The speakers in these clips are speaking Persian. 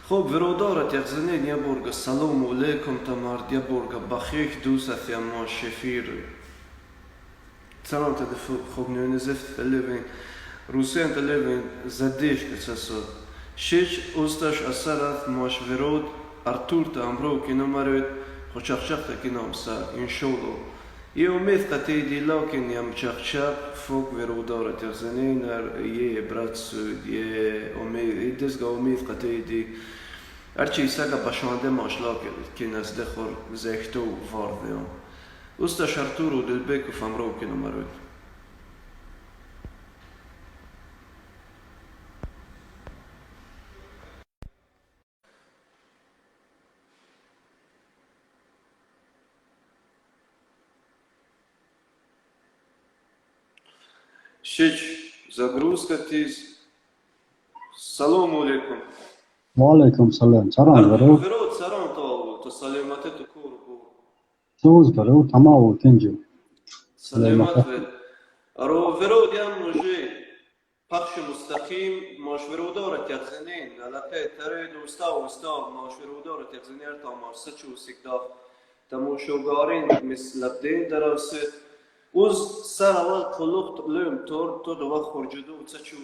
خب ورودارت یخزنین یا برگا سلام علیکم تمارد یا برگا بخیک دوست یا ما شفیر سلام تدفو خوب نیونه زفت تلیوین روسیان تلیوین زدیش کساسو شیچ اوستاش اثرات ماش ورود ارتور تا امرو کنو مرد خوشخشخ تا کنو امسا انشالله یه امید قطعی لکن یم چخچخ فوق ورودارت یخزنین یه برات سود یه امید دزگا امید قطعی دی هرچی سگا باشنده ماشلا که نزده خور زیختو واردیم. اوستا شرطورو دلبکو فامرو کنو مرود. شش زagрузка تیز. سلام علیکم. وعلیکم سلام. سلام ورود. ورود سلام تو سلامت تو کور بو. سوز ورود تمام تنجو. سلامت رو ورود یم موجی پخش مستقیم ماش ورودارت یخزنین علاقه ترید وستا ماش ورودارت یخزنین تا مارسه چو سکداف تماشاگرین مثل دین درست اوز سر اول کلوخت لیم تو دو خورجدو چه چو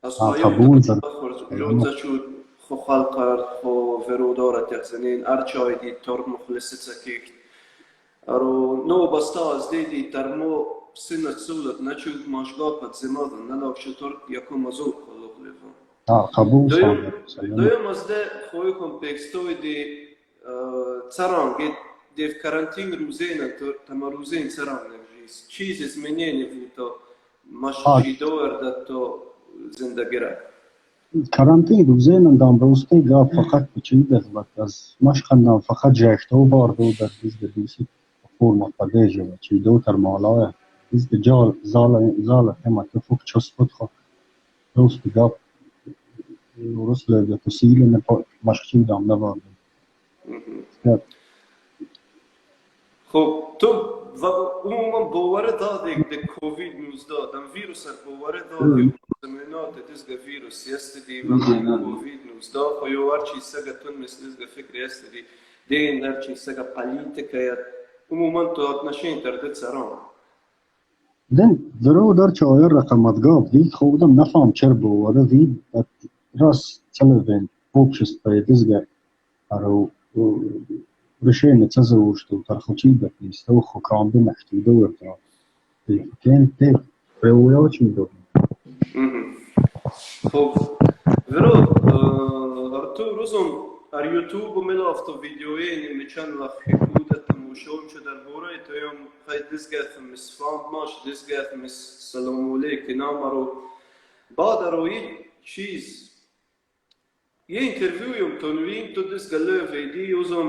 از قبول خورجدو چه چو خو خلق خو ورودارت یخزنین ارچای دی تورد مخلصه چکیک رو نو بستا از دیدی ترمو سنت سولت نچود ماشگاه پد زمادن نلاک شطور یکو مزور کلوخ لیفون قبول دویم از ده خوی کمپکستوی دی царан дев карантин рузейна тама рузейн царан нежис чиз изменение то маши доерда то زندگیره карантин روزینن دام روستی گاه فقط بچید از وقت از مشخندم فقط جشتو باردو در دیز دوسی فرم پدیجه و چیدو تر مالای دیز جال زال همه که فوق چست بود خود روستی گاه روس لگه تسیلی نپا مشخی دام نباردو خب تو عموما باور دادی که کووید 19 دم ویروس باور دادی زمینات دیز ویروس است دی و کووید 19 خو هر چیز سگه تون مثل از فکر است دی دین هر چیز سگه پالیتیکا عموما تو اتنشین تردد سران دن ضرور در چایر رقمت گاب دید خودم نفهم چرا باور دید راست تلوین فوکس به دیزگه رو رشين تزوجت وترخصيبة يستوى خكران بمحتي دور كان تيب روايات من دور خب ورود ارتو روزم ار یوتیوب ملافت ویدیوی میچن وقت خودت تماشام شد در باره تویم خیلی دزگرت مسفام ماش دزگرت مس سلام علیکم نامرو بعد روی چیز یه اینترویویم تونویم تو دزگله ویدی اوزم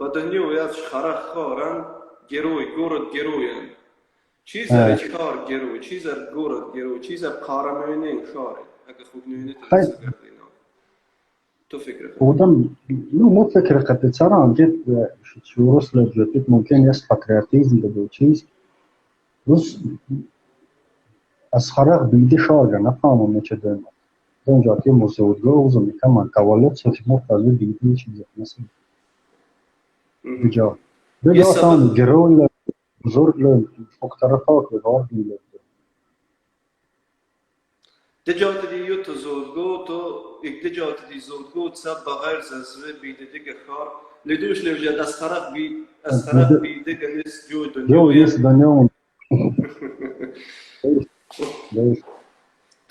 بدنیو یاش خرخ خارن گروی گورد گروین چیزر چکار گروی چیزر گورد گروی چیزر قارمینه خاره اگه خوب نوینه تو فکر خودم مو فكرة قد ترى جد شو رسل جديد ممكن يصفى كرياتيزم بدو چيز بس أسخرق بيدي شارجة نفهم من كده دون جاتي مزود جوزم كمان تولد صوتي مفضل بيدي چيز مثلا بجا بجا ثاني جرول زور له مقترفات بغار بيله دجات دی یو تو زودگو تو یک دجات دی زودگو سب بغیر زنسوه بیده دیگه خار لدوش لوجد از طرف بیده گنیس جو دنیا دنیا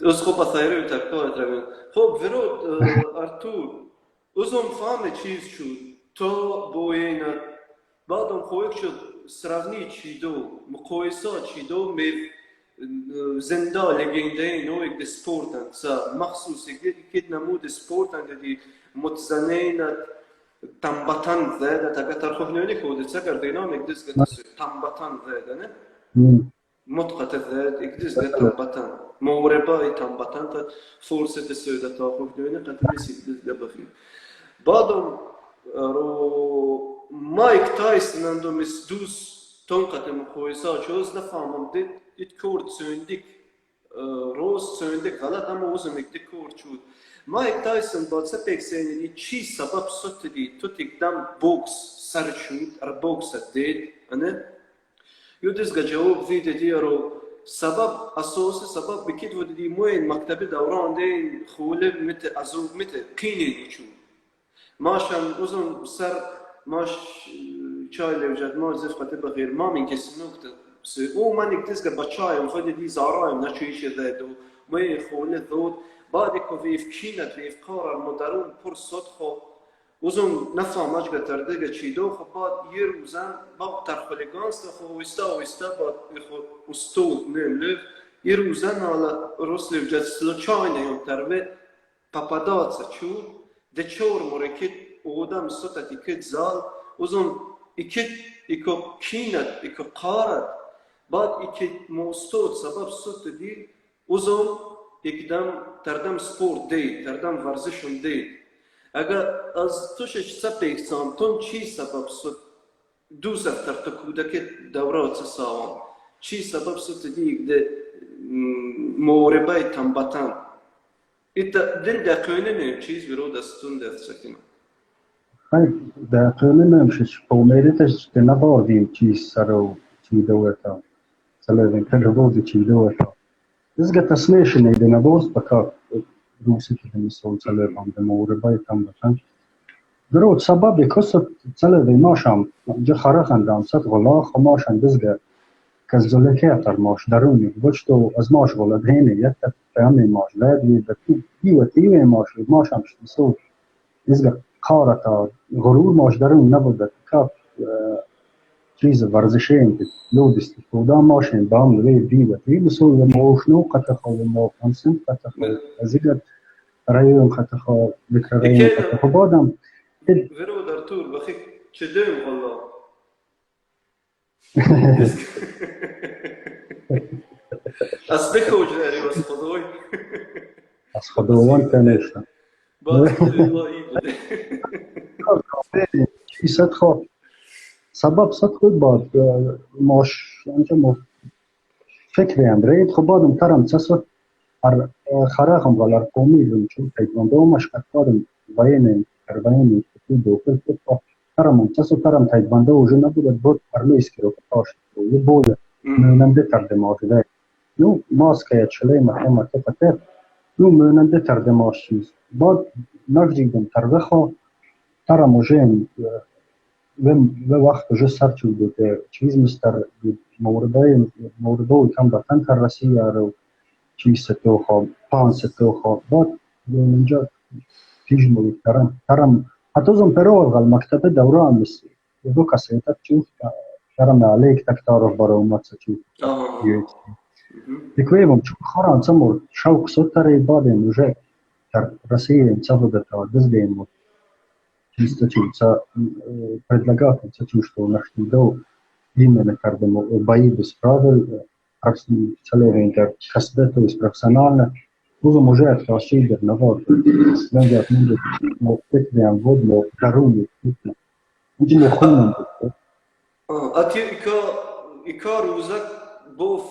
از خوب اثایره و تکتار ترمین خب ورود ارتور ازم فهم چیز شد تو بوینا بعدم خویک شد سرانی چیدو مقایسه چیدو می زنده لگنده نوعی د سپورتن سا مخصوصی که نمود سپورتن دی متزنین تنبتن زده تا قطر خوب نیونی خود سکر دینامیک دست تنبتن زده نه متقط زده اکدیس تنبتن موربای تنبتن تا فرصت سوده تا خوب نیونی قطر نیسی دست بفیم بعدم رو مایک تایسن اندو مس دوست تونقت مقایسه چوز نفهمم دید ایت کورد سوندیک روز سوینده غلط اما اوزم اکده کور چود مایک تایسون با سپیک سینی چی سبب سوت دی تو تکدم بوکس سر شود ار بوکس دید انه یو دزگا جواب ویده دیارو سبب اساسی سبب بکید و دی موین مکتب دوران دی خوله مت ازو مت قینی چود ماشم اوزم سر ماش چای لوجد ما زفت بغیر ما من کسی نکته او من اکتزگا با چایم خود دی زارایم نچویش دادو می خوله دود بعد که ویف کینت ویف قرار مدرون پر صد خو وزم نفهم اجگا تردگا چی دو خو بعد یه روزن با ترخلگانست خو ویستا بعد خو استود نیم لف یه روزن حالا رسل وجد سلو چای نیم تروه پاپادات چو ده چور مرکت اودم سطت اکت زال وزم اکو کینت اکو قارد بعد اکت موستود سبب سط دی وزم اقدام تردم سپورت دی تردم ورزشم دی اگر از توشش سپیک سامتون چی سبب سود دو زفتر تکودک دورات ساوان چی سبب سود دیگ ده موربای تنباتن ایتا دل دقیقه نیم چیز بیرو دستون دست سکنم خیلی دقیقه نمیشه پومیریتش که نباردیم چیز سرو چی دوتا سلوین کل بودی چی دوتا Izga tasmešene ide na dost pa kak rusiti da mi se ucelevam da morebaj tam da tam. Drot sababi kosot celevi mašam je harahandam sat gola khamasham bizga kazdolekyatar maš daruni bočto az maš gola dhene yatta fahmi maš ladli da tiwe maš mašam shtiso izga qarata غرور maš darun nabuda kak چیز ورزشی لودست خدا ماشین بام روی دیوت وی بسوی موشنو قطخا و موفنسن قطخا ازیگر رایون قطخا ذکر رایون قطخا بادم ورو در تور بخی چه دویم والله از بخوج داری از خدای از خداوند کنشتم باید خدایی بوده چیزت خواب سبب صد خود باد ماش انجام فکری اندرید خب بادم ترم چسوت خراخم غلار قومی رو چون تایوان دومش کردم باینه کرباینه دو فکر ترم چسوت ترم تایوان دو جو نبود بود پرلیس کرد پاش یه بود مننده تردماش ده نو ماسکه چلی محمد تفکر نو مننده تردماش چیز بعد نگذیدم تربخو ترم وجین و وقت جو سر چود که چیز مستر موردای کم بطن کر رسیه رو چیز ستو خواب پان ستو خواب بعد اینجا پیش موید ترم حتی زم پرو غل مکتب دوران مسی دو کسیتت چوف ترم علیک تک تعرف برای اومد سچوف دکویبم چون خوران سمور شوق سوتره بعد اینجا تر رسیه انصا بوده تا دزدیم чисто чуца предлагатель чу что нашли до именно кардемо бои без правил целевенька касбе то есть профессионально уже может расширить на вот надо отменить но это водно даруни не хунам а ти ика روزك بوف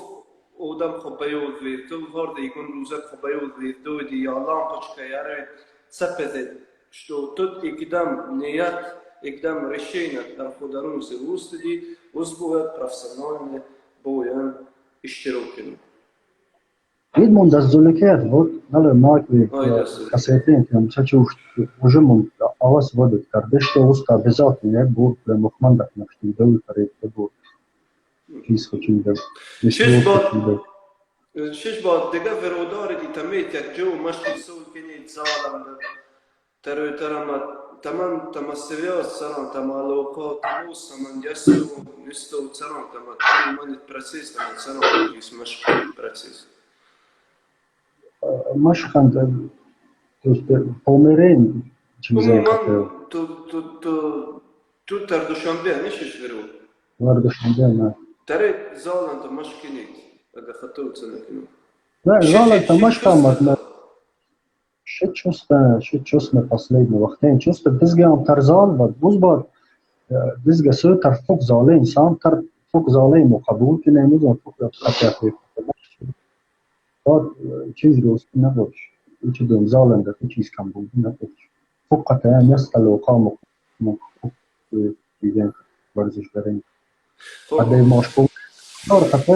اودم خبيوز ويتو ورد يكون روزك خبيوز ويتو دي يالام بچكه ياره سپده что тот экдам неят, экдам решение در خودرون زوستدی وزبوه профессиональный боян اشتراكين. Edmond az zoleket بود نال ماکوی کسیتین که چچوش وجمون آواز ودت کردش تو وستا بزات نیت بود به مخمندت نشتی دوی فرید بود چیز خوچی دو شش بار دیگه فروداری دی تمیت یک جو مشتی سول کنید زالم ترى تمام تمسيريات سران تمالوقات موس من جسو نستو سران تمام من البروسيس تمام سران جيس مش بروسيس مش خند بومرين چیزایی تو تردوشنبه نشش برو وردوشنبه نه ترى زالن تمش كنيت اگه خطو تسنكنو لا زالن تمش قامت Что чувство последнего вахтен чувство дизгам тарзал ва бузбад дизга су тарфук зале инсан тарфук зале мукабул кине музон фук хатяхи بعد چیز روز نبودش هیچ دون زالنده چیز کم بود نبودش فقط هم يسطا لو قاموا چیزیں ورزش برين خب هذا ماش بو صار حتى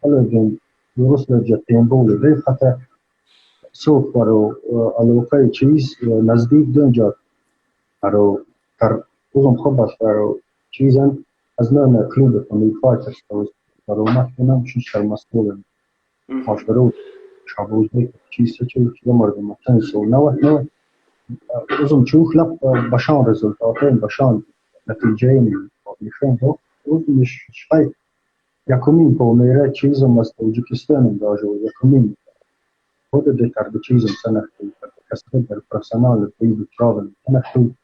الان درست جتين بوله وی حتى سوق برو علاقه چیز نزدیک دنجا برو تر اوزم خوب است برو چیزن از نام کلوب فامی فایترز برو مکنم شیش مسئول ماش برو شابوز بیت چیز چه مردم متن سو نه اوزم چوخ لب باشان رزultatين باشان نتیجه‌ای میخوام تو اوزم مش شوي یکمین په میره چیزم است تاجیکستان داجو یکمین خود ده تر به چیزم سنختی کسب در پرسنال بید تراول سنختی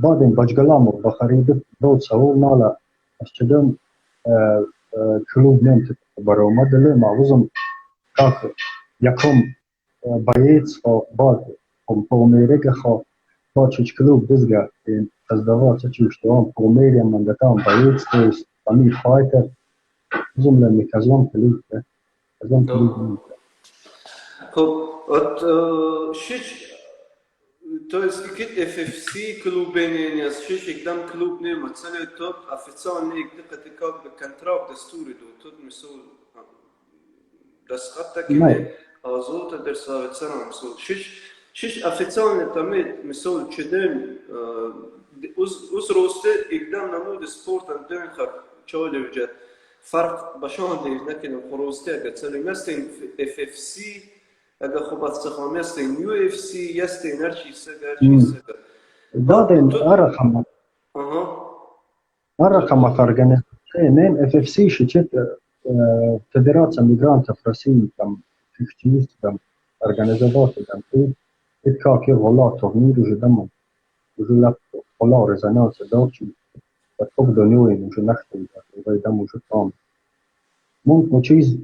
بعد این بجگلامو بخرید دو سوال نالا از چدم کلوب نمت برآمد لی معوضم کاک یکم بایدز و بعد پومیره خو با چیچ کلوب دزگه این از دوات چیش دوام پومیره من دکام بایدز تویست فامی فایتر وزم لمی کزوام کلوب ده کزوام کلوب خب شش то есть какие FFC клубы не шиш экдам клуб не مثلا топ официальный دقة как бы контракт دستوري دو тут مسؤول دستخط كده азота درسавет сам مسؤول شش официальный там مسؤول чедем уз росте экдам намуд спорт анден خب چاله وجد فرق باشان دیر نکنم خروسته اگر سالی مثل FFC اگر خوب استخوام مثل UFC یستین هر چیز سگر چیز سگر دادن رقم organizationen FFC شركة فدراسة ميغرانتا فرنسية там фифтист там организовать там и как и вола турнир уже لا вола резонанс дочи فوق دنيوين уже نختم ويدم уже там ممكن چیز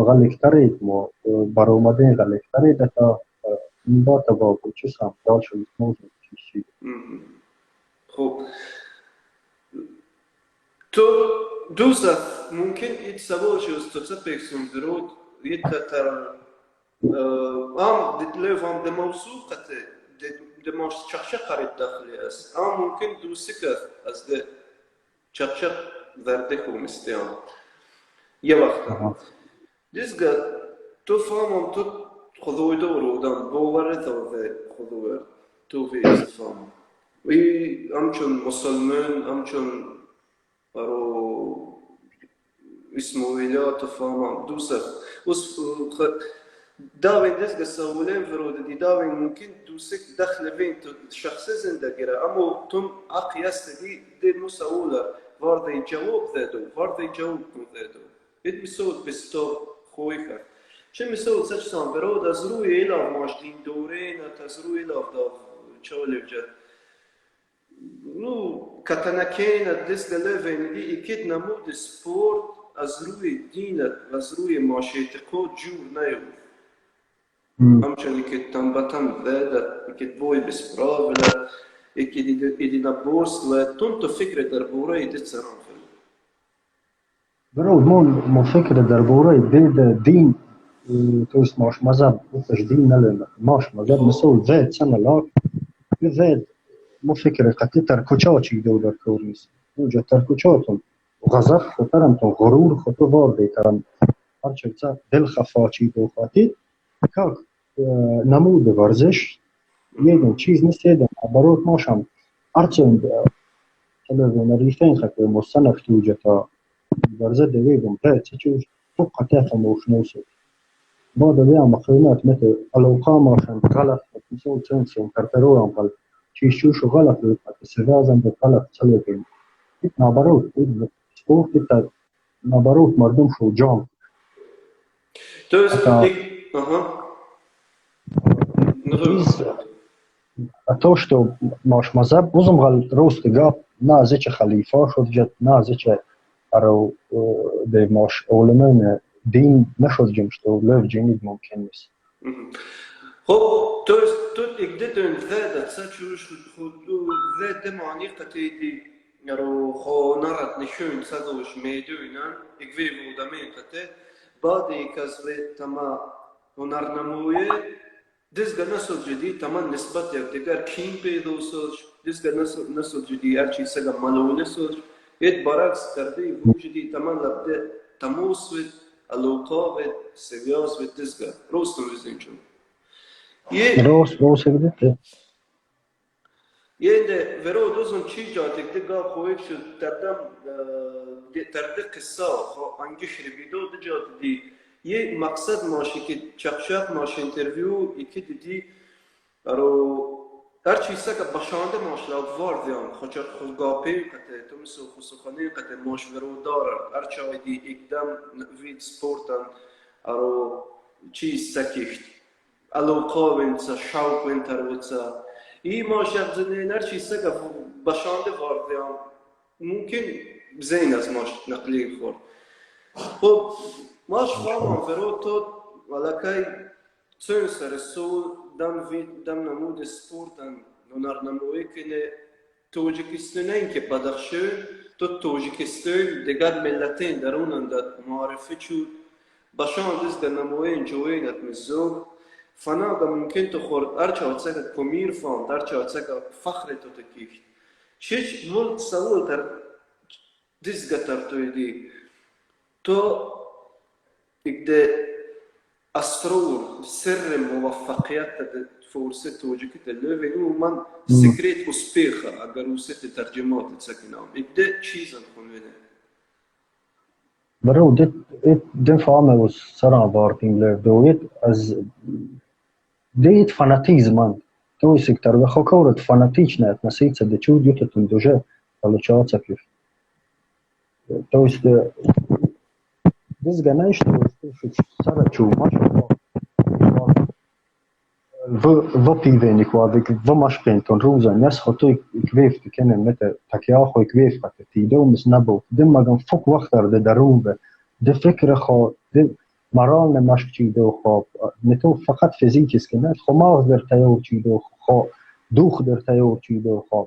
غلطترید مو برآمده غلطترید تا با توافق چیز هم داشت موضوع چیزی خب تو دوست ممکن ایت سوال شد تو تپیکسون درود ایت تر دیدلو هم دموضوع قطع دماش چخشه قرید داخلی است ممکن دوستی که از ده چخشه ورده خوم استیام یه وقت دیزگه تو فهمم تو خدوی دور ودم باور تو خدوی تو وی استفام وی همچون مسلمان همچون برو اسمه ویلا تو فهمم دوست داوین دیزگه سوالین فرود دی داوین ممکن دوست دخل بین تو شخص زندگی را اما تم عقیاست دی مسئوله وارد جواب دادو وارد جواب دادو بيت مسود بستوب خويك شو مسود سجسان برود از روی ایلاف ماشتین دورین از روی ایلاف داف چاله جد نو کتنکین دست دلوین دی اکید نمود سپورت از روی دینت از روی ماشیت کود جور نیو همچنین اکید تنبتن ودد اکید بوی بسپراولد اکید ایدینا بورس لتون تو فکر در بوره ایدید سران برو مو فكرة دربوري دين то есть ماش مذهب وفش دين نلنا ماش مذهب مسؤول ذات سنة لاك ذات مو فكرة قتل تركوشاتي دولار كورنيس وجه تركوشاتهم غضب خطرمتون غرور خطو واردي ترم هرچه دل خفاچی دو خاطی کاک نمود ورزش یه چیز نیست یه برات ماشم هرچند تلویزیون ریفین خطر مستنف توجه تا ورزه دویدم تا چیز فوق قطعه موشنوسه بعد بیا مقیمات مثل الوقام عشان غلط مثل تنسون كارترو قال شو غلط السرازم غلط سلبين نابروت سبورت نابروت مردم شو جام تو است اتوشتو ماش مذهب وزم غل روست جاب نازچ خلیفه شد جت نازچ ارو به ماش علمان دین نشد جمشتو لف جنید ممکن نیست خب تو اقدر ذات ساتشوش خودو ذات معنی قتیدی رو خو نرد نشون سادوش میدونن اقوی بودمین قته بعدی که از تمام هنرنمایی دزگه نسل جدید تمام نسبت یک دیگر کین پیدا سرش دزگه نسل جدید هر چیز سگ ملونه سرش یه برعکس کرده وجودی تمام لبده تموس و علاقه و سویاس و دزگه روز نویزین چون روز بده یه ورود دوزن چی جاتک دیگه خویک شد ترده قصه انگیش بیدو جات دی یه مقصد ماشی که چخشاب ماش انترویو یکی دیدی رو هر چیزی که باشنده ماش لابوار دیان خود گاپی کته تو مثل خسخانی کته ماش ورود داره هر چای دی اقدام وید سپورتن رو چیز سکیشت علاقه وینسا شوق وینتر وینسا این ماش افزنین هر چیزی که باشنده وار دیان ممکن زین از ماش نقلی خورد خب ماش فاهم ورود تو ولکه چون سر سول دم نمود سپورتن هنرنمایی کنه توجیکستان که بدخشان تو توجیکستان دیگر ملتین درونن داد معرفی شد باشان دست نمایی جوین اتمزور فنا دا ممکن تو خورد ارچه هاتساک کمیر فان ارچه هاتساک فخر تو تکیفت چیچ ملک سوال تر دست گتر توی دی تو اگه اسرار سر موفقیت فرصة توجيكت اللي هو من سكريت أسبيخة أجر وسط ترجمات تسكنهم يبدأ شيء خلونا برو det famer oss sådana varting blev då از det fanatismen то есть сектор выхокорот фанатично относиться до чего идет это уже получается как то есть без гоней что сара чума в пивенник в машкентон روزا الناس خطوا كيف كان متى تكياخو كيف فتيدو مش نبو دم ما فوق وقت ده درون به ده فكره خو ده مرال نماش چیدو خو نتو فقط فیزیکیست که نه خو ماغ در تیور چیدو خو دوخ در تیور چیدو خو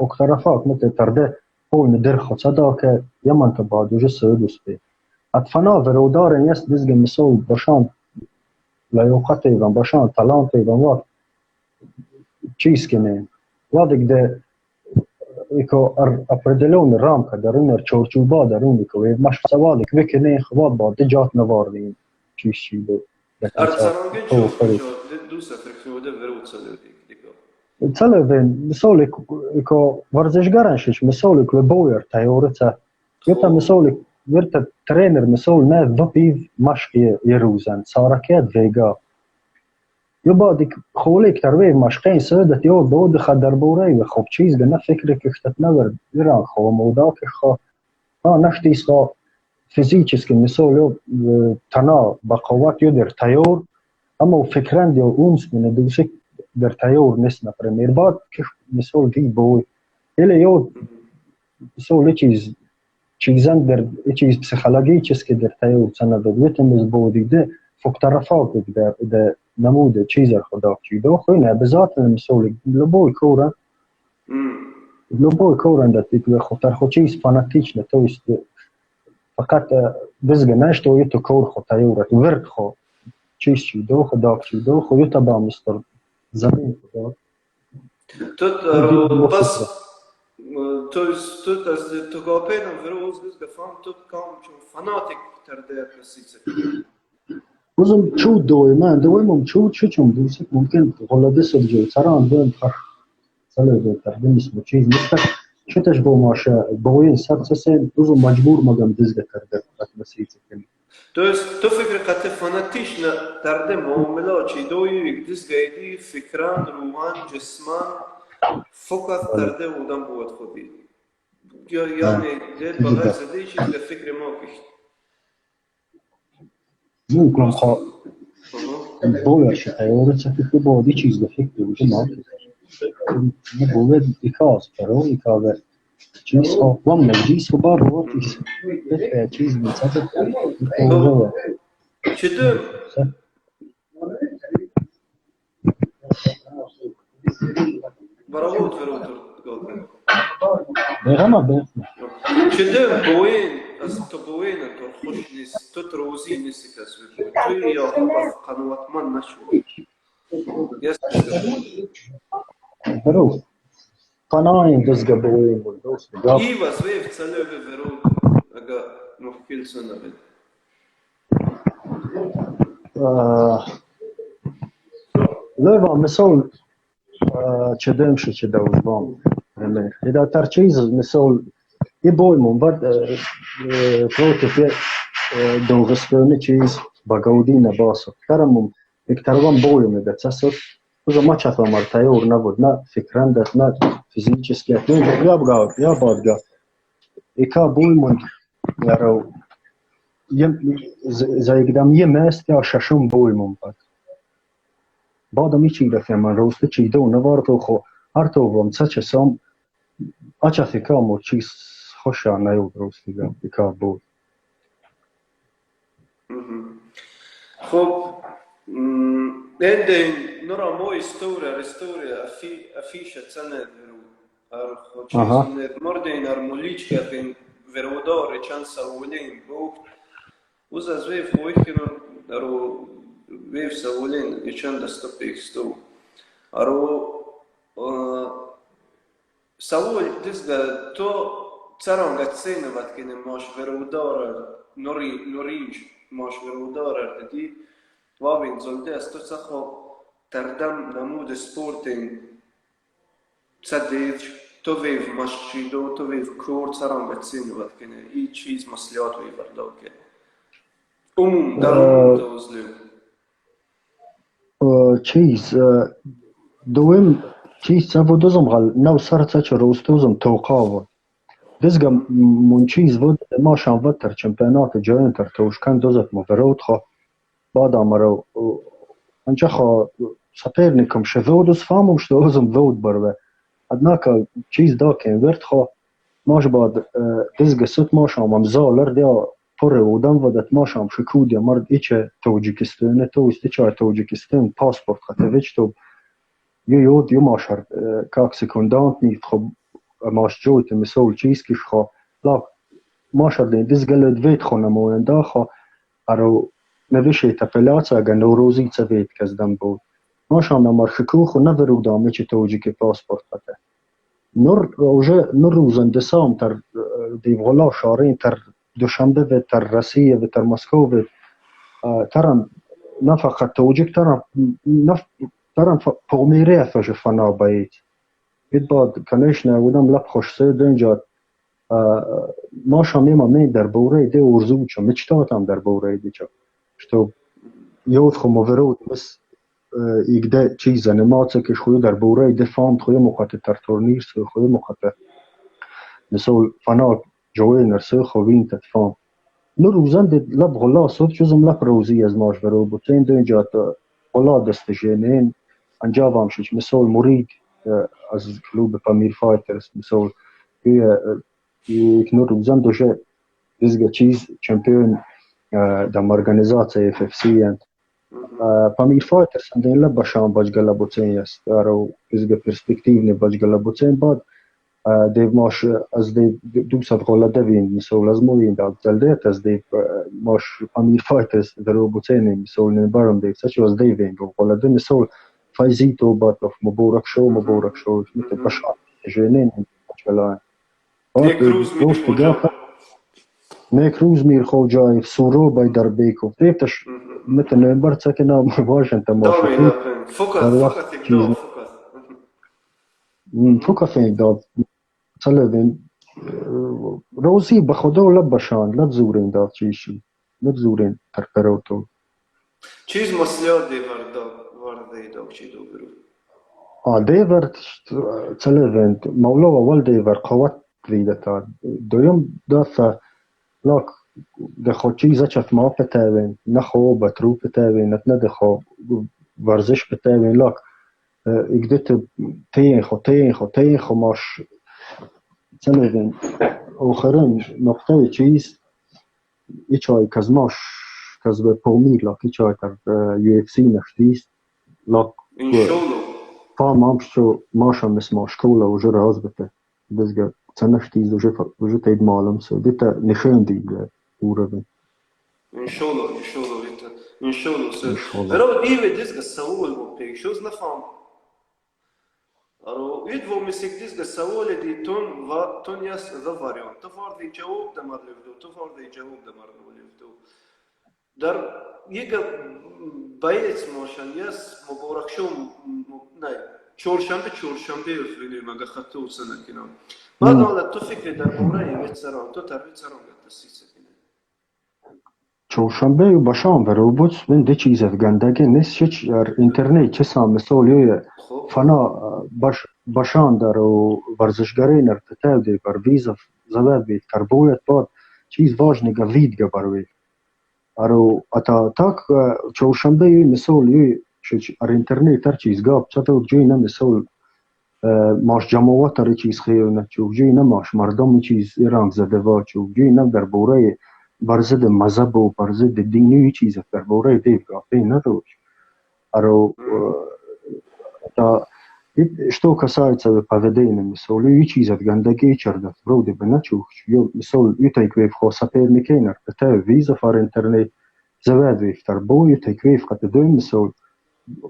اکترافات متى ترده قول ندر خو صدا که یمن تبادو جو سودوس به اتفنا ورودار نیست دزگ مسول باشان لایقته و باشان تالانته و وقت چیز کنه وقتی ده ایکو اپردلون رام که درون چورچوبا درون ایکو مش سوالی که بکنه خواب با دجات نواردیم چیز چی بود ارزانگی چون دو سفر کنوده ورود سالودی دیگه سالوه مثال ایکو ورزشگرانشش مثال که بایر تیورته یتا مثال ورته ترینر مثال نه وپیو مشقی یه روزن سارکیت ویگا یه بعدی خولی که تروی مشقین سودت یا بود خدر بوری و خوب چیز گناه فکر کشتت نورد ایران خواه مودا که خواه نفتیس خواه فیزیکیست که مثال یا تنا با قوت یا در تیور اما فکرند یا اونس منه دوسک در تیور نیست نپرمیر بعد که مثال دی بوی ایلی یا مثال چیزان در چیز پسیخولوژی چیز که در تیور سند ویتامین بودی ده فوق طرفات ده نمود چیزر خدا چیدو خوینه بذات مثال لبوی کورن دتی که خطر خود چیز فاناتیچ نتوست فقط دزگ نشتو یه تو کور خود تیورت ورد خود چیز چیدو خدا چیدو خود یه تبا مستر زمین خدا تو بس تو از تو گاپینم وروز دزگ فهم تو کام چون فاناتیک ترده پسیسه وزم چود دوی مم چود چون دوست ممکن غلاده سرجو سران دون خر سال تقدیم اسمه چیز مثل چتش با ماشه باوی سرسه وزم مجبور مگم دزگ کرده بسیطه کنی تو فکر قطع فاناتیش نه ترده معامله چی دوی دزگ ایدی فکران روحان جسمان فقط ترده بودن بود خودی یعنی دید بغیر زده چیز به فکر ما کشت ممكن خا بويا شتايور تفكر بودي چیز بفکر وجه ما نه بويا اکاز برو اکاز چیز ها وام نجیس و بار وقتیس بفکر چیز میزد بويا چطور براموت فرود بغما بغما چطور بوين از تو بوين تو خوش نیست تو روزي نسيكاس توي يا خبر قنوات من نشو يستشتر برو قناين دزقة بوين والدوس بقاف إيوا سويف تسلوه فرود أجا نحكيل سنة بل ليفا مسول چدمشي چدا uzbam. إذا ترچيز مسول يبوي من بعد بروتو دونغستوني چيز باقودين باسو ترمم اكتربان بوي مده تسسر وزا ما چطا مرتايور نبود نه فكرندت نه فيزيكسكي يا بقى يا بادقا إيكا بوي من يارو زي قدام يمست يا شاشون بوي من بعد mi ci da fem roste ci do na varto kho arto vom sache som acha fikamo ci khosha na yo roste ga ikabo خب عندي نرى موي ستوريا افيشة سنة خو مردين ارموليچكا بين веродори чанса улин бог уза звев хойхино ро вев са улин и чанда стопик сто аро савол дизга то царанга ценеват кине маш веродора норинж маш веродора ди вавин золде сто сахо тардам намуд спортинг цадеч то вев машчидо, то вев кор царам вецинуват кине и чиз маслято и вардоке. Даром дозлю. Чиз دویم چیز سبودم غال نو سرتا چروستوزم توقاو. دزگم من چیز بود ما شام وتر چمپیونات جهان تر توشکن دوزت مفرود خو بعد امرو انجا خو سپرنیکم شذودس فاموش دوزم ود بروه. Однако чиз дакен верт хо маш бад дизга сут машам амзалар дя поре удам вадат машам шикудя мард иче Таджикистане то истича Таджикистан паспорт хатевич то юд юмашар как секундант нит хо маш джойт мисол чиски хо ла машар ден дизга лед вет хо на моенда хо аро навишет апелляция га норозица вет каздам бу машам на маршику хо наверу дам иче Таджики паспорт хате نور уже نروزن دسام تر دیوغلا شارین تر دوشنبه و تر روسیه و تر مسکو و ترن نه فقط توجیک ترن پومیره افش فنا باید بعد کنش نه بودم لب خوش سه دنجا ما شامیم من در بوره ده ارزو چم مچتاتم در بوره دی چم شتو یود خو مورود بس ایگده چیز انیماتسی که خوی در بوره ده فاند خوی مقاطع تر تورنیر سو خوی مقاطع مثل فنا جوی نرسو خوین تت فاند نور روزن ده لب غلا صوت چوزم لب روزی از ماش برو بوتین دو اینجا غلا دست جنین انجا وامشش مثل مرید از کلوب پامیر فایترز مثل یک نور روزن دوشه دیزگه چیز چمپیون دم ارگانیزاڅه FFC اند Pamir Fighters andin labba šām bačgala buceņas, aro izga perspektīvni bačgala buceņ, bad dev moš, az dev dusat gola devin, misol az mulin da zeldet, az dev moš Pamir Fighters daro buceņi, misol ne baram dev, saču az devin, gola de misol fajzito batov, muborak šo, šmite bašā, ženin, bačgala. Ne Kruzmir Hođajev, Suro Bajdarbeikov, devtaš مثل نومبر ساكنة واش انت موافقين فوق فين داد سلبين روزي بخدو لبشان لا تزورين داد شيء لا تزورين تركروتو چیز مسئله وارده داد چی دو برو ديفر سلبين مولا اول ديفر قوات ویدتا دویم دافع لاک ده خو چیزا چت ما پتاوین نه خو بترو پتاوین نه ده خو ورزش پتاوین لاک اگدت تین خو ماش سنوین آخرین نقطه چیز ایچای کز ماش کز به پومیر لاک ایچای تر UFC نشتیست لاک فام همشو ماشا مسما شکولا و جره ازبته بزگر سنشتیز و جه تید معلوم سو دیتا نشون دیگه uroveň. انشالله ویتن انشالله سر انشالله. ورا دیو دیزگ سوال مو پیک شوز نفهم ارو اید و مسک دیزگ سوال دی تون یاس ذا واریون تو فاردی جواب دمر لیفتو تو فاردی جواب دمر لیفتو در یک bayet moşan yas mübarek şom ne çorşambe öfreni maga xattı olsana kina. Bana ola tu fikri der burayı vetsaran tu tabi saran gattası kina. چهارشنبه باشام و روبوت من ده چیز افغاندگی نیست هیچ اینترنت چه سام مسئولیه فنا باشان در و ورزشگری نرتتاب دی بر ویزا زباد بید کربویت باد چیز واجنگا ویدگا بروید ارو اتا تاک چهارشنبه مسئولیه شش ار اینترنت هر چیز گاب چطور جوی نه مسئول ماش جماعت هر چیز خیونه چو جوی نه ماش مردم چیز ایران زده و چو جوی نه در بوره برزد مذهب و برزد دینی چیز در بوره دیو گافی نداشت ارو تا что касается поведения مسئول یه چیز گندگی کرده برودی به نچوش یا مسئول یه تکویف خواه سپیر میکنه تا ویزا فار اینترنت زواد ویفتر بو یه تکویف قد دوی مسئول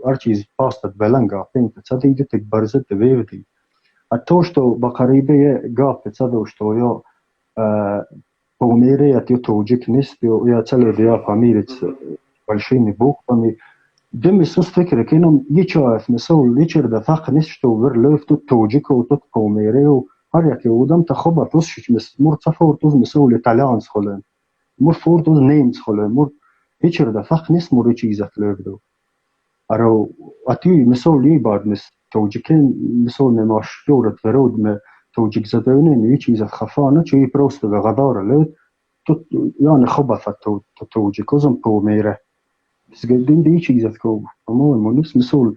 هر چیز پاستت بلنگا پینت صدی یه تک برزد ویودی اتوش تو بقریبه گاف صدوش تو یا помере я توجيك نسبي ويا تلو ديا فاميلت والشيني بوك فامي دم سوس فكرة كأنهم يشاف مسؤول يشر دفاق نسشتو ور لفتو توجيك وتوت pomere وهريك ودم تخبر توسش مس مر تصفور توز مسؤول إيطاليان خلنا مر فور توز نيمز خلنا مر يشر دفاق نس مر چيزة لفتو أرو أتي مسؤول يبعد مس توجيكين مسؤول نماش يورد ورود ما توجيك زدونين يشيز خفانة شيء بروست بغدارة لود يعني خبثت توجيك وزن pomere بس قدين دي چیزت کو اما نفس مسئول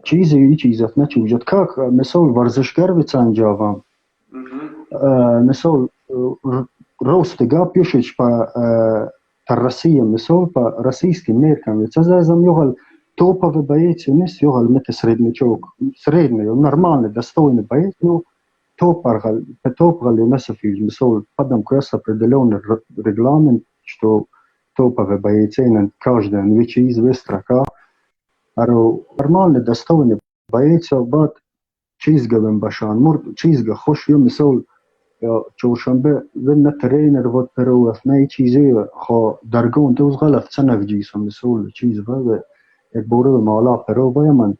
چیزی چیزت نچوجد که مسئول ورزشگر بچن جاوام مسئول روست گاب پیشش پا ترسیه مسئول پا رسیسکی میرکم چه زم یوغل توپا в боец نیست یوغل مت среднячок средний нормальный достойный боец но топаргал несофиль مسئول подам квест определенный регламент что топовые бойцы на каждом вещи из строка. Аро нормально достойный боец, бат чизгавым башан, мур чизга хош я мисал чоршанбе вен тренер вот перуaf на чизе хо даргон دوز غلط سنف جيسو مسؤول چیز و یک بوره مالا перу من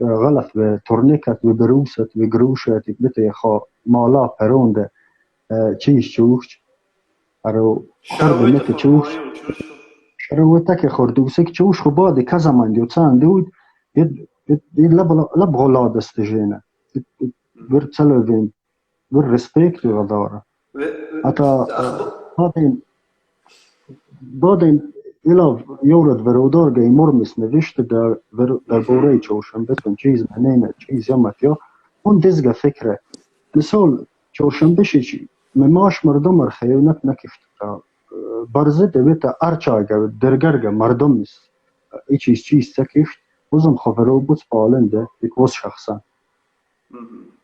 غلط و تورنيكت و بروست و گروشت بته خو مالا перунде چیز چوش ارو خرد مت چوش شروع تک خردوسک چوش خو بعد که زمان دیو چند دود ید لب غلا دستجینه ور تلوین ور رسپیکت و داره حتی بعدین ایلا یورد ورودار گی مرمس نوشته در بوره چوشن بتون چیز منینه چیز یمت یا اون دزگه فکره مثال چوشن بشی مماش مردم خیونت نکفت برزه دویت ارچاگه درگرگه مردم نیست ای چیز تکفت وزم خبرو بود پالنده اکوز شخصا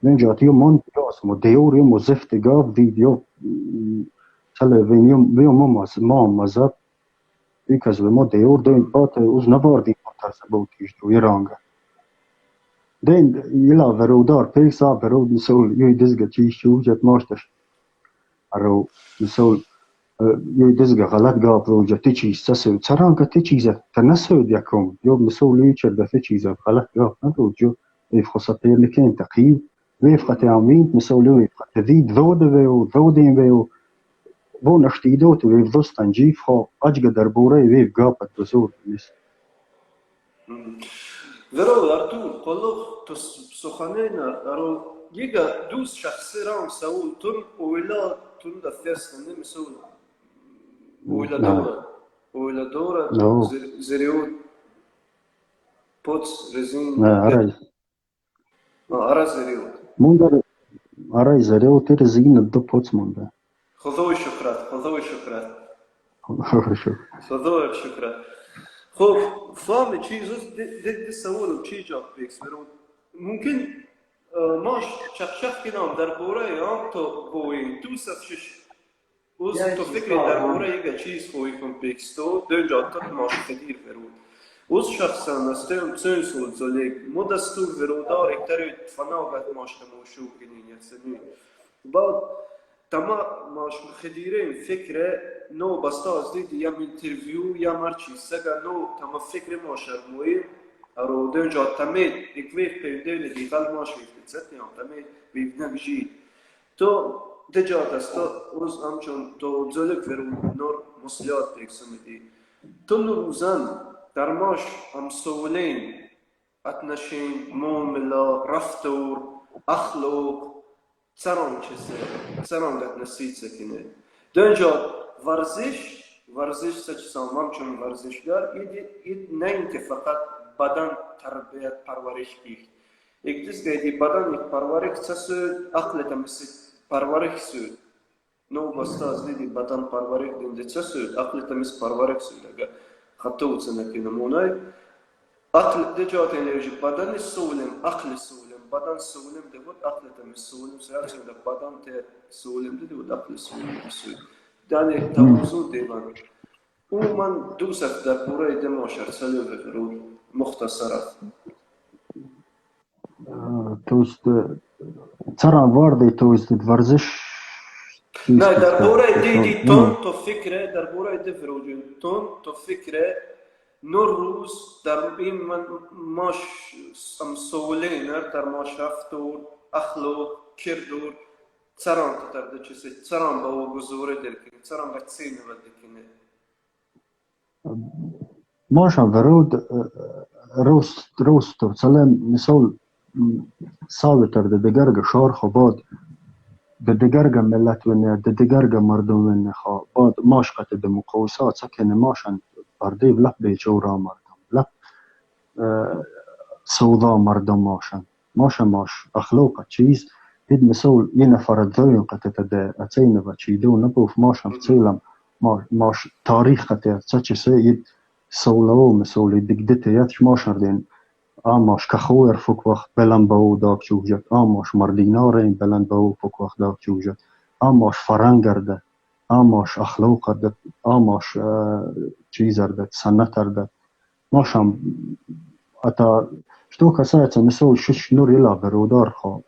نجات یو من پیاسم و دیور یو مزفت گاف ویدیو تلوین یو ما مذب یک از ما دیور دوین پات اوز نواردی پاترسه بودیش دو ایرانگه دین یلا ورودار پیسا ورود مسئول یوی دزگه چیش چوجت ماشتش ارو مسئول یوی دزگه غلط گاف روجه تی چیز تسو ترانگه تی چیزه تنسود یکم یو مسئول یوی چرده تی چیزه غلط گاف ندوجو ایف خصا پیرلکین تقیب ویف قطع عمین مسئول یوی قطع دید ووده وودین ویو بو نشتیدوت ویف دوستان جیف خو اجگه در بوره ویف گاپت بزور نیست ورو ارتور قلوخ تو سخنینا ارو یگا دوست شخصی رام سوول تون اویلا تون دا فرسن مسئول اویلا دورا زریود پوتس رزین ارا زریود موندر ارا زریود تیر زین دو پوتس مونده خدای شکرت خدای شکرت خب فهم چیزو ده سوالو چی جاب بیکس برود ممکن ماش چخ کنم در بوره هم تو بوین تو سفشش اوز تو فکری درباره یک چیز خوی کمپکستو دنجاتت ماش خدیر فرود اوز شخصا نستم سنسول زلیک مدستور فرودار اکتری فناغت ماش تموشو کنین یسنی بعد تما ماش خدیرین فکره نو بستاز دیدی یا انترویو یا مرچی سگا نو تما فکر ماشر موی ارو دنجا تمید اکویف پیودیل دیگل ماش ویفتت یا تمید ویفتنم جی تو دجا دستا روز همچون تو زلک فرو نور مسلیات تکسمیدی تو نوزن در ماش هم سولین اتنشین معامله رفتار اخلاق سران چیزه سران لات نسیت سکنه دنجا ورزش سچسام همچون ورزشگر اید نه اینکه فقط بدن تربیت پرورش بیخت اگدیس گیدی بدن یک پرورش سسود عقل تمسی پرورش سود نو بستاز دیدی بدن پرورش دنده سسود عقل تمس پرورش سود اگر خطه وصلنا نمونای عقل دجات انرژی بدن سولم عقل سولم بدن سولم دهود عقل تمس سولم سرچ ده بدن ته سولم دهود عقل سولم سود دانی توازن دیوان او من دوست در برای دماشر سلو بفرود مختصرات توست ترى واردي توست ورزش نه در برای دیدی تون تو فکره در برای دفروجون تون تو فکره نور روز در این من ماش سولینر در ماش رفتور اخلاق کردور سران ترده چیزی سران با او بزوره درکنه سران بچینه ودکنه ماشا ورود روست سلام مثال سالتر ده دگرگ شار خباد ده دگرگ ملت ونه ده دگرگ مردم ونه خا باد ماش قط ده مقوسات سکنه ماشن بردیب لب بیچورا مردم لب سودا مردم ماش اخلاق چیز هید مثال یه نفر دوین قطعه ده اتینه و چیدو نبوف ماشن فتیلم ماش تاریخ قطعه سچه سید سولو مثال دگدته یتش ماشن دین آماش کخویر فوق وقت بلند باو داک چوجت آماش مردینارین بلند باو فوق وقت داک چوجت آماش فرنگرده آماش اخلاقرده آماش چیزرده سنترده ماشم اتا شتو کسایت مثل شش نور یلا برودار خو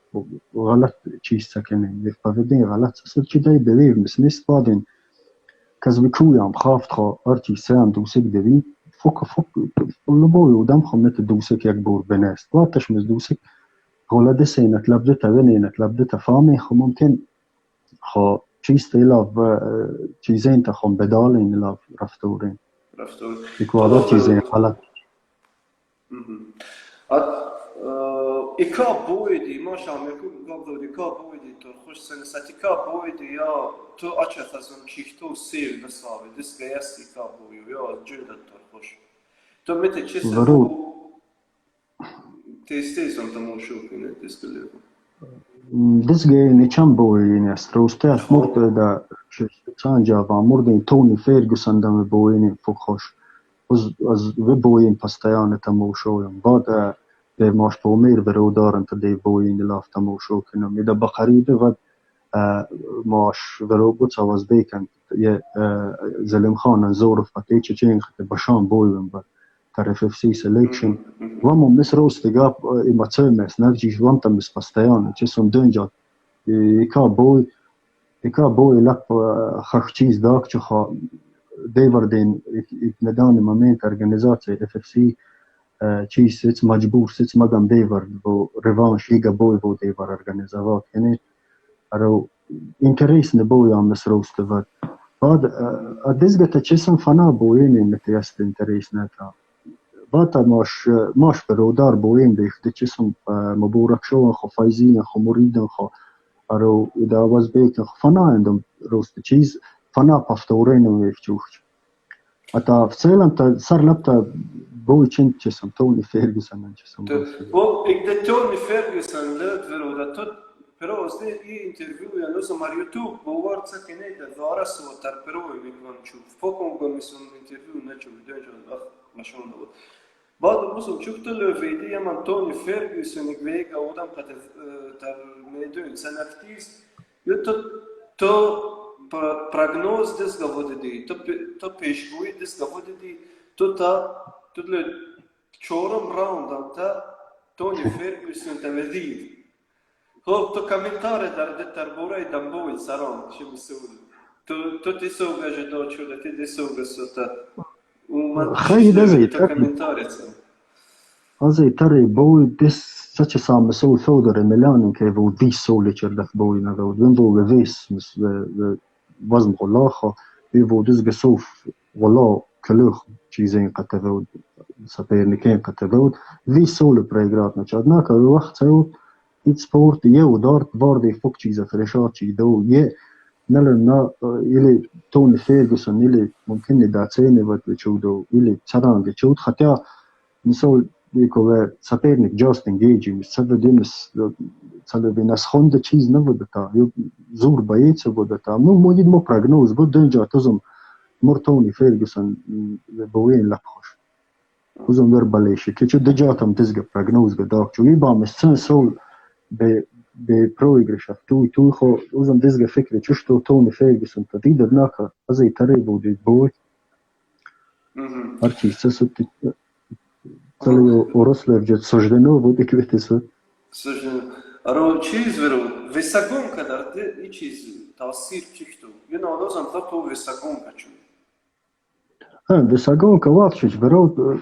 غلط چیز سکنه یک پاودین غلط سد چی دای بویر مثل بادین کز بکویم خافت خو ارتی سام دوسک دوی فوق لبوی ودم خو مت دوسک یک بور بنست واتش مز دوسک غلط سینت لبده تونینت لبده تفامی خو ممکن خو چیز تیلا چیزین تخم بدالین لا رفتورین اکوادر چیزین غلط اکا بویدی ما شام یکو گفتم اکا بویدی تو خوش سنساتی اکا بویدی یا تو آچه خزم کیختو سیل بساوی دست گیست اکا بویو یا جلد تو خوش تو مت چیز بو تیستیزم تماشو کنه دست گلیو دزگه نیچم بوینی است روسته مرد دا چانجا و مردین تونی فیرگوسن دم بوینی فوق خوش از و بوین پستیان تماشویم بعد به ماش پومیر برودارن تا دی بوین لاف تماشو کنم میده بخریده و ماش ورو تواز بیکن یه زلم خان زورف پتی چچین خط بشان بویم با طرف اف سی سلیکشن وامو مس روستگاب ایماتسمس نرجیش وام تمس پستیان چسون دنجا ایکا بوی لپ خخ چیز داک چخا دیوردین ایک ندان مومنت ارگانیزاتی اف اف سی چیز سیت مجبور سیت مگم دیورد بو روانش لیگا بوی بو دیور ارگانیزاوات یعنی ارو اینتریس نبوی هم مس روستگاب بعد ادزگت چسون فنا بوینی متیست اینتریس نتا بعد ماش برودار بوین بیخته چسون مبورک شو خو فایزین خو موریدن خو ارو اذا واز بیکن خو فنا عندهم روست چیز فنا پفتورین و یفچوخ اتا فعلا تا سر لبتا بوی چند چسون تونی فیرگسن چسون بو اگه تونی فیرگسن لد ورود تو però ste i interview ja losam ar YouTube bovart sakene da dara so tar però mikron çuf fokum komisyon interview ne çuf dönce bak maşon da بعد بصوا شفت الفيديو يا من توني فيرجسون جويك او دم قد تر ميدون سنفتيس يتو تو прогноз дизга водиди, то пешгуи дизга водиди, то для чором раундам та Тони Фергюсон та ведив. خب تو کامنتار در باره دنبال سرام چی مسئول تو دیسوگا جدا شده تی دیسوگا سوتا اومد خیلی زی تو کامنتارت هذا ترى بوي دس ساتش سام مسؤول ثودر ميلان كيف هو دي سولي كردف بوي نغو دين بو فيس مس وزن غلاخة بيفو دس بسوف ولا كلوخ چیزين قتفود سپيرنيكين قتفود في سولي بريغرات نچادنا که وقت سو ایت سپورت یه دارت واردی فوق چیزا فرشات چی دو یه نلنا ili Tony Ferguson ili ممكن داتسيني بتشودو ili ترانج تشود خطيا مثال دیگه سپرنیک جاستین گیجی مثل دیمس مثل بیناس خونده چیز نبوده تا یا زور باید بوده تا موجود مو پروگنوز بود دنجا تزم مرتونی فرگوسن بوین لبخوش وزم در بالایشی که چه دجاتم تزگ پروگنوز بداخت چوی با مثل سول به پرویگرش توی خو وزم تزگ فکر چش تونی فرگوسن تا دیده نکه از ای تری بودید بود هر چیز سسوتی Цалый урослев же суждено будет квитесу. Суждено. Аро чиз веру, висагон кадар и чиз таосир чихту. Юна одозам то висагон качу. Висагон каватчич веру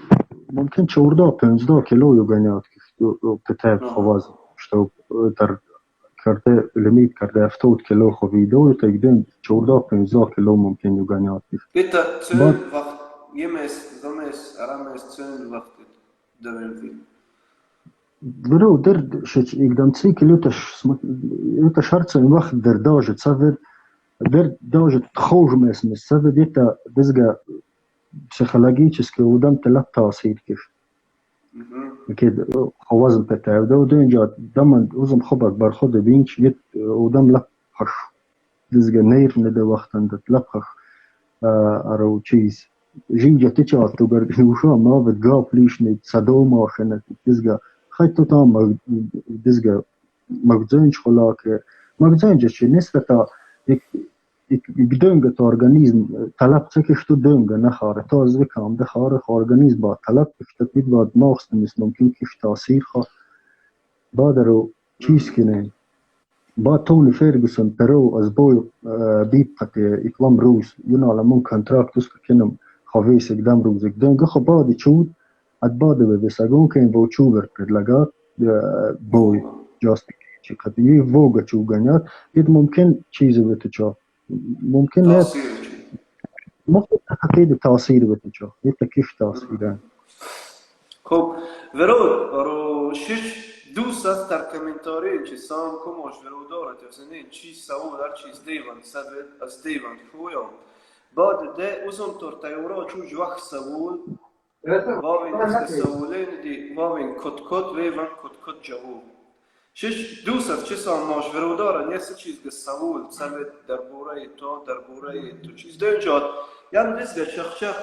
ممكن 14-15 кило юганят питает хаваз, что тар карте лимит карте 7 кило хавидо и тогда 14-15 кило ممكن юганят. Это цен вахт емес, замес, арамес цен вахт. برو درد شش اقدام سی کیلوتش هرچند وقت در داجت سفر در داجت خوش میسم سفر دیتا دزگا پسیخولوژیچسکی ودم تلاب تاثیر کش که خوازم پتاو دو اینجا دامن وزم خبر بر خود بینچ یت ودم لب خش دزگا نیر نده وقتن دت لب خش ارو چیز جینجا تیچات تو برگنوشا ما بدگاه پلیشنید صدو ماشنت دزگا خیلی تام دزگا مغزنج خلاکه مغزنجش چی نسبتا یک دنگ تا ارگانیزم طلب چکش تو دنگ نخاره تا از وکام دخاره ارگانیزم با طلب کشت بید با ماخست نیست ممکن کش تاثیر خواه با درو چیز کنه با تونی فرگوسن پرو از بوی بیب قطع اکوام روز یونا لمون کنتراکت اس کنم خویس اقدام روز اقدام خب بعدی چود اد بعد به بسگون که این وو چوبر پردلگات بوی جاستی چی قطعی ووگا چوگانیات ید ممکن چیزی بتچا ممکن نه ممکن تحقیق تاثیر بتچا ید تکیف تاثیران خب ورود شش دوست از در کامنتاری چی سام کموش ورود دارد یعنی چی سوال هر چیز دیوان سبب از دیوان خویا بعد ده uzun tortayura çuj vak savul vavin deste savulin di vavin kot vevan kot javub şiş dusat çisam maş verodara nesi çizgi savul sabit darburayı to çiz dönjat yan dizge şaxşax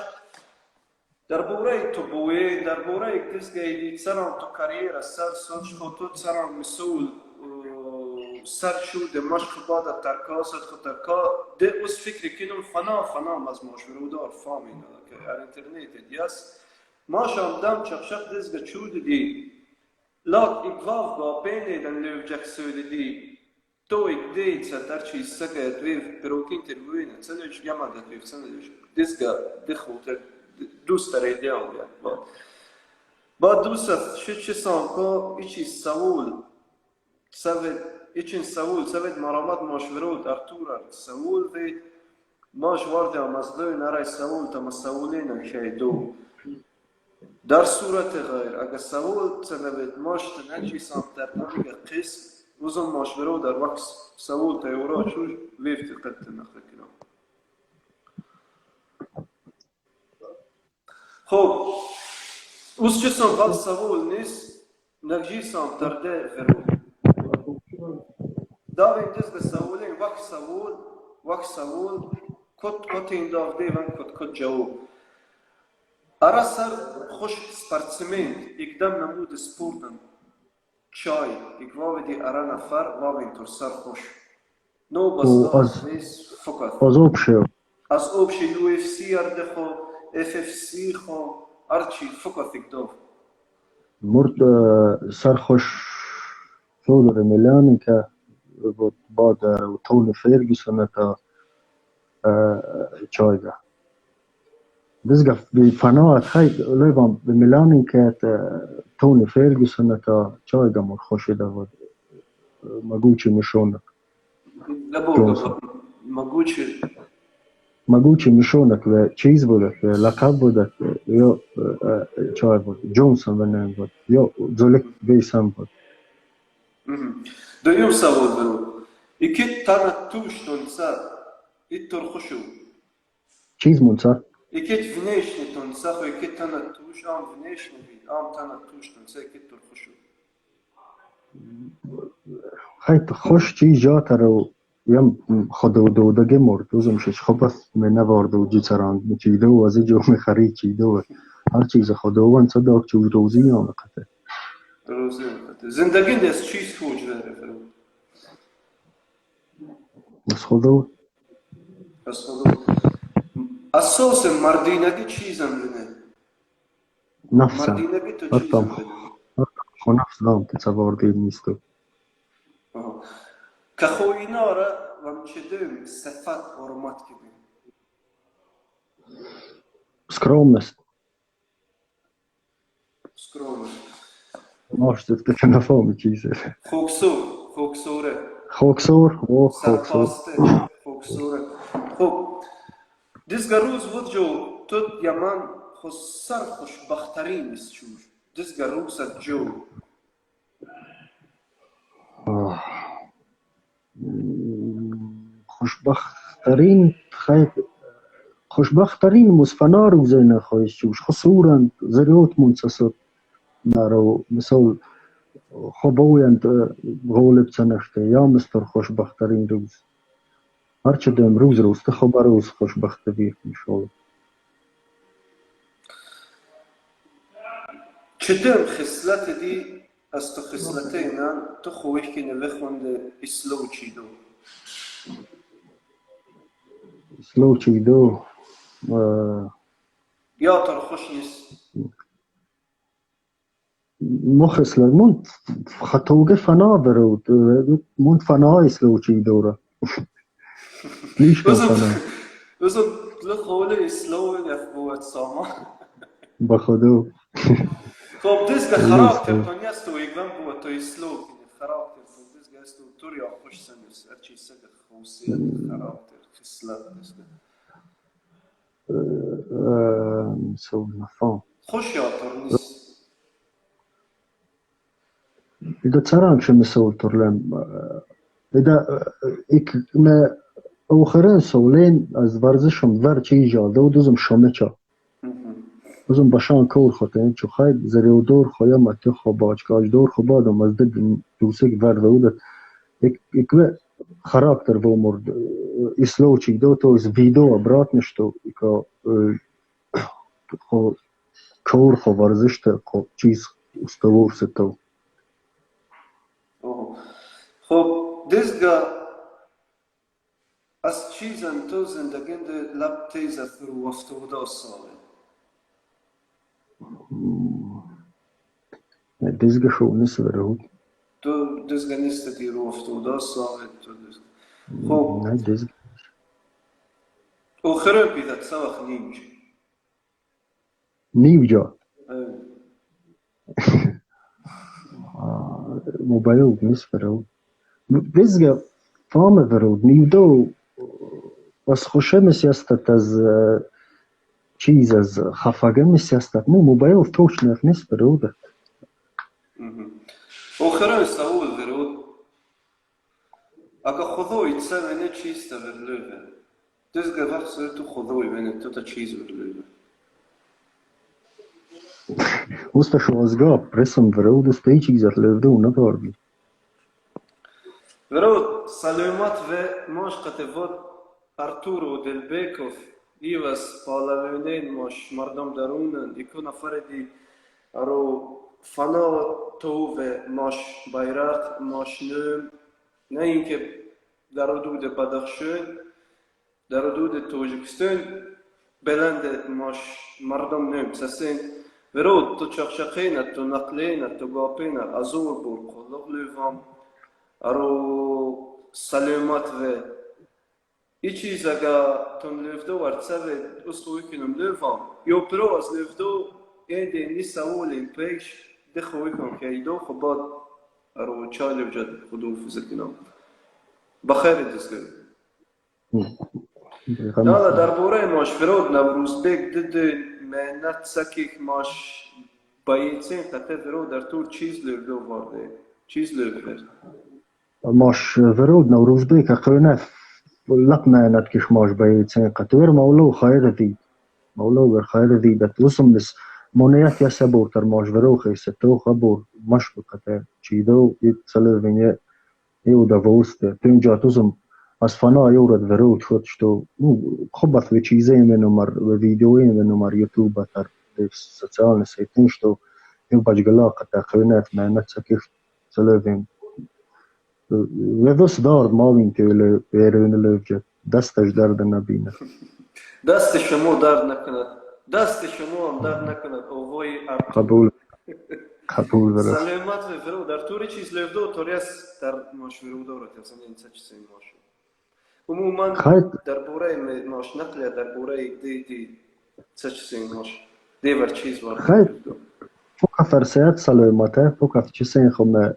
darburayı to buye darburayı dizge saran to kariyera sar soç xotot saran mesul سر شو دمشق بعد ترکاست خطرکا ده اوز فکر کنم فنا مزموش برودار فامین که اینترنت دیاس ماشام دم چخشق دزگه چود دی لات اقواف با بینه دن لوجک سولی تو اک دید سر چیز سکت ویف پروکین تروینه سنوش یامده ویف سنوش دزگه دخوتر دوست داره دیام بیاد بعد دوست چه سانکا ایچی سوول سوید için savul sevet maramat maşverut Arturar savul ve maş vardı amazlı naray savul tam savulin şey do dar suret غير اگر savul sevet maş tneci santer nabiga qis uzun maşverut dar vaks savul tayura şu vefti qatna khakira خب us çesan val savul nis nagji santer de verut داوین دست سوالین وقت سوال کت این داو دیوان کت جواب ارا سر خوش سپرتسمنت اقدام نمود سپورتن چای اقوام دی ارا نفر وابین تر سر خوش نو بس و غاز نیست فقط از آب شو از آب شی یو اف سی ارده خو اف اف سی خو ارچی فقط اکداف مرد سرخوش شودر ميلان که بود بعد توني فيرجسون تا چایگه دزگه بفناعت خیلی لیبان بميلان که توني فيرجسون تا چایگه مر خوشیده بود مگوچی مشونك جونسون لبوغا ماگوچی مگوچی مشونك و چیز بودك لقب بودك یا چای بود جونسون بنام بود یا زولک بیسم بود دویم سوال برو ایکی تانا توش تونسا ایتور خوشو چیز منصر ایکی ونیشنی تونسا خو ایکی تانا توش آم ونیشنی بید آم تانا توش تونسا ایکی تور خوشو خیلی خوش چیز جات رو یم خود دودگی مرد اوزم شش خب بس می نوارد و جی سران چیده و از جو می خرید چیده و هر چیز خداوند صداق چوز روزی آمقته روزی مقدر زندگی دست چیز خوش داره برو بس خدا بس خدا اساس مردینگی چیزم بینه نفسم مردینگی تو حتم چیزم بینه خو نفس دام تصور دید نیستو که خو اینا را ومچه دوم صفت حرمت کبیم سکرامست سکرام ماش دفته که نفهمی چیزه خوکسوره خوکسور و خوکسور سرپاسته خوکسوره خب دزگا روز بود جو تو یمن خو سر خوشبخترین است چوش دزگا روز جو خوشبختترین خیلی خوشبختترین مصفنا روزه نخواهیش چوش خسورند زریوت منتصد نارو مثال خبویند غالب سنشته یا مستر خوشبختترین روز هرچه دم روز تخبر روز خوشبخت بیر انشالله چطور خصلت دی از تو خصلت اینا تو خویش که نوه خونده اسلو چیدو سلو چیدو یا تر خوش نیست مخصلت من خطوگه فنا برود من فنا سلو چیدو را لیش کن اوزم فنا اوزم لخوله اسلو نفبوت ساما بخدا خب دزگا لیست خراکتر تو نیست و ایگم بود تو اسلو کنی خراکتر تو دزگا است و تور یا خوش سنیس ارچی سگه خوصیت خراکتر خصلت دزگا سو نفهم خوش یا تر نیست إذا ترى شو مسوي ترلم إذا إك ما آخرین سالين از ورزشم ور چی جاده و دوزم شامچا دوزم باشان کور خاطر چو خیلی زریو دور خواهی متی خواه باچکاج دور خواه بادم از دید دوسک ورده و ایک خراکتر و مرد اسلو چی دو تو از ویدو برات نشتو ایکا خو کور خو ورزش تا خو چیز استوار ستو خب دزگا از چیزن تو زندگین ده لب تیزه فرو افتوده ساله دزگه شو نسوره هود تو دزگا نیست دی رو افتوده ساله تو دزگا خب نه دزگه آخرین پیدت سوخ نیمچه نیو جا موبایل نسوره دزگه فامه ورود نیو دو بس خوشه مسیستت از چیز از خفاگه مسیستت مو موبایل توش نخ نیست بروده آخرین سوال ورود اگه خدای تسا منه چیز تا ورلوه دزگا وقت سر تو خدای منه تو تا چیز ورلوه اوستا شوازگاه پرسم ورود استا چیزت لفده و نداردی ورود سلامت و ماشقت ود ارتورو دلبیکوف ایواز پالوینین ماش مردم درونن ایکو نفر دی ارو فنا تو و ماش بایرق ماش نوم نه اینکه در حدود بدخشان، در حدود تاجیکستان بلند ماش مردم نیم سسین ورود تو چخشقینه تو نقلینه تو گاپینه ازور بور قلق لیوام ارو سلامت و ای چیز اگه تون لیفدو ورتسوه اسخوی کنم لیوام یو پرو از لیفدو ایده نیست اولین پیش ده خوی کنم که ایدو خباد ارو چالی وجد خودو فیزکنم بخیر دستگیر لا در بوره ماش فرود نوروز بیگ دیده مهنت سکیک ماش باییتسین قطعه فرود در طور چیز لیفدو وارده چیز لیفدو ماش ورود نوروز بيك قينا لقنا نتكش ماش بيتين قطور مولو خير ذي مولو خير ذي بتوسم بس مونيات يا سبور تر ماش ورو خيس تو خبور مش بقطع چيدو يتسلر فيني يو دافوست تنجا توسم اسفنا يورد ورود شوت شتو خبط في چيزين منو مر وفيديوين منو مر يوتيوب تر سوشيال سيتين شتو يو بجلا قطع قينات ما نتسكف سلر و دوست دارد مالین که بیرون لوجه دستش درد نبینه دست شما درد نکند دست شما هم درد نکند اووی قبول برست سلامت فرو در طوری چیز لیفدو توریس در ماش فرو دارد اصلا این سه چیزی ماشو عموما در بوره ماش نقلیه در بوره دی سه چیزی ماش دیور چیز وارد خیلی فوق فرسیت سلامته فوق چیزی خمه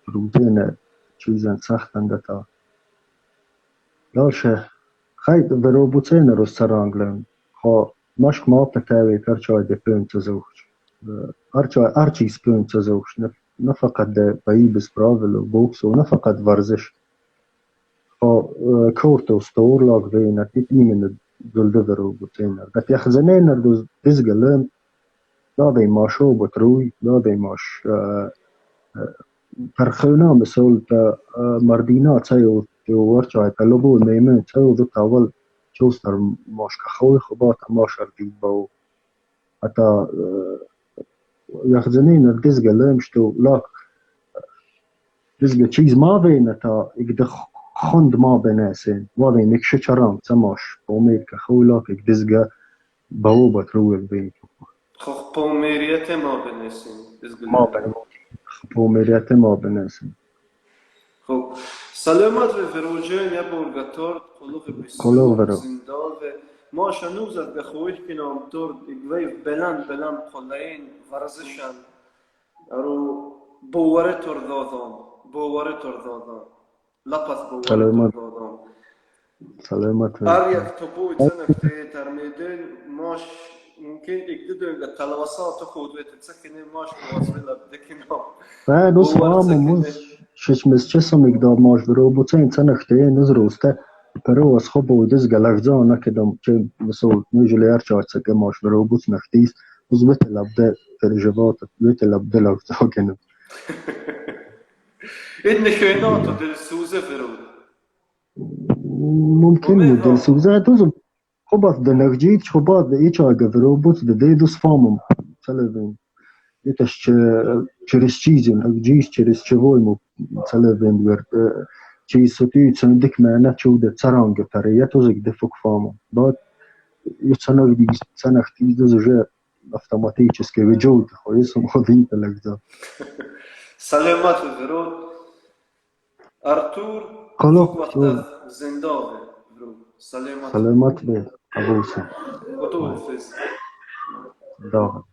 فرودین چیزن سختن دتا لاشه خیلی برو بوتین رو سرانگلم خا مشک ما بتاوی کرچای دپون تزوج هر چیز پون تزوج نه فقط بایی بسپراول و بوکس و نه فقط ورزش خا کورت و ستور لاگ وینر دیت ایمن دلده برو بوتین دت یخزنین رو دزگلم دادی ماشو بتروی دادی ماش ترخونا مثل تا مردینا تایو ورچای تلبو میمن تایو دو تاول چوستر ماش کخوی خوبات ماشر دید باو حتی یخزنین دزگه لمشتو لاک دزگه چیز ما بینه تا اگده خوند ما بینسین وادی نکشه چرام تماش بومید کخوی لاک اگده دزگه باو بطروی بینید خب پومیریت ما بینسین ما بینید پومیریت ما بینسین خب سلامت و فروجین یا بورگاتور قلوق زندال و ما شنوزت به خویش کنم دور اگوی بلند قلعین ورزشن رو بواره تر دادم لپس بواره تر دادم سلامت هر یک توپوی تنفته ترمیدن ماش ممکن اکتدون تلوسات خود و تتسکنه ماش بواسویل بکنم دوست فهمم ششمز چسم اقدام ماش برو بوتين تنخته نزروسته برو از خوب و دزگه لغزان نکدم چه مثل نجلی ارچه که ماش برو بوت نختیست از بیت لبده ترجبات بیت لبده لغزان کنم این نشینات دلسوزه فرود ممکن بود دلسوزه دوزم خوبات دنگجید خوبات ده ایچ آگه برو بوت ده دوست فهمم سلوین ایتش через چیزی نگجیش через چوی سلوین ورد چیز سوتی چندک معنی چوده سرانگه پره توزک دفک فهمم بعد سنختی دوزه автоматически وجود خویسم خودی تلگزا سلامت فرود ارتور قلق زنداوه سلامت به ابوسم خداحافظ داغ